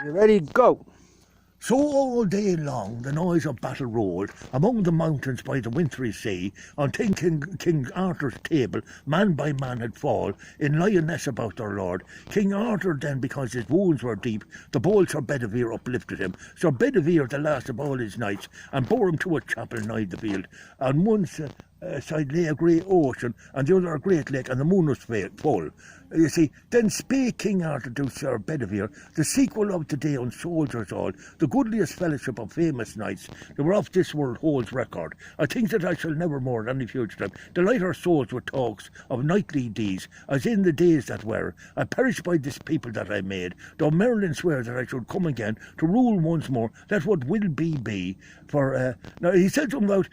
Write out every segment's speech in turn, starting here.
You ready? Go! So all day long the noise of battle rolled among the mountains by the wintry sea, until King Arthur's table man by man had fall in lioness about their lord. King Arthur then, because his wounds were deep, the bold Sir Bedivere uplifted him. Sir Bedivere, the last of all his knights, and bore him to a chapel nigh the field. On one side lay a great ocean, and the other a great lake, and the moon was full. You see, then spake King Arthur to Sir Bedivere, the sequel of today on soldiers all, the goodliest fellowship of famous knights, the were of this world holds record. I think that I shall never more in any future time delight our souls with talks of knightly deeds, as in the days that were. I perish by this people that I made, though Merlin swear that I should come again to rule once more. Let what will be. For now he said something about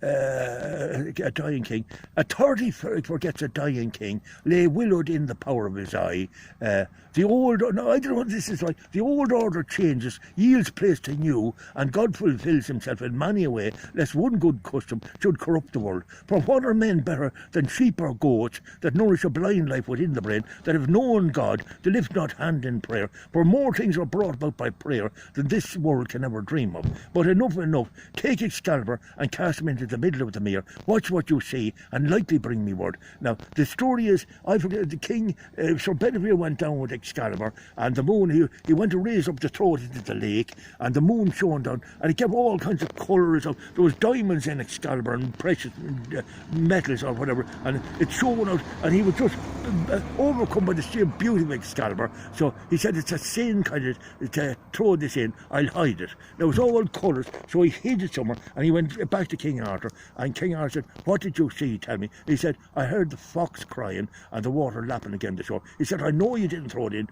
a dying king. A 30 forgets a dying king, lay willowed in the power of his eye. The old, no, I don't know what this is like. The old order changes, yields place to new, and God fulfills himself in many a way, lest one good custom should corrupt the world. For what are men better than sheep or goats that nourish a blind life within the brain, that have known God, to lift not hand in prayer? For more things are brought about by prayer than this world can ever dream of. But enough. Take Excalibur and cast him into the middle of the mere. Watch what you see, and lightly bring me word. Now, the story is, I forget, the king, Sir Bedivere went down with Excalibur, and the moon, he went to raise up the throat into the lake, and the moon shone down, and it gave all kinds of colours. There was diamonds in Excalibur, and precious metals or whatever, and it shone out, and he was just overcome by the sheer beauty of Excalibur. So he said, it's a sin kind of to throw this in, I'll hide it. Now, it was all colours, so he hid it somewhere, and he went back to King Arthur, and King Arthur said, what did you see, tell me? He said, I heard the fox crying and the water lapping against the shore. He said, I know you didn't throw it in.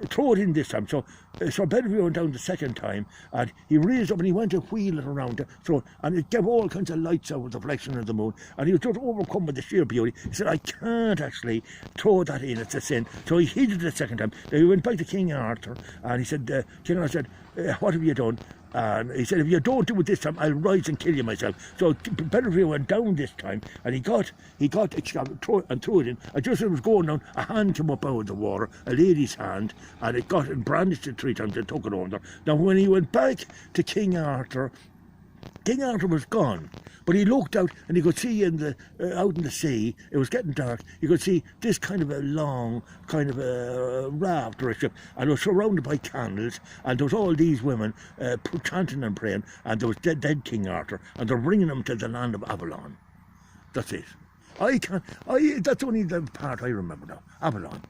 Throw it in this time. So Sir Bedivere went down the second time, and he raised up and he went to wheel it around, and it gave all kinds of lights out with the reflection of the moon, and he was just overcome by the sheer beauty. He said, I can't actually throw that in, it's a sin. So he hid it the second time. Then he went back to King Arthur, and he said, King Arthur said, what have you done? And he said, if you don't do it this time, I'll rise and kill you myself. So Bedivere went down this time, and he got Excalibur and threw it in. And just as it was going down, a hand came up out of the water, a lady's hand, and it got and brandished it 3 times and took it under. Now, when he went back to King Arthur was gone, but he looked out and he could see out in the sea, it was getting dark, he could see this kind of a long kind of a raft or a ship, and it was surrounded by candles, and there was all these women chanting and praying, and there was dead King Arthur, and they're bringing him to the land of Avalon. That's it. That's only the part I remember now. Avalon.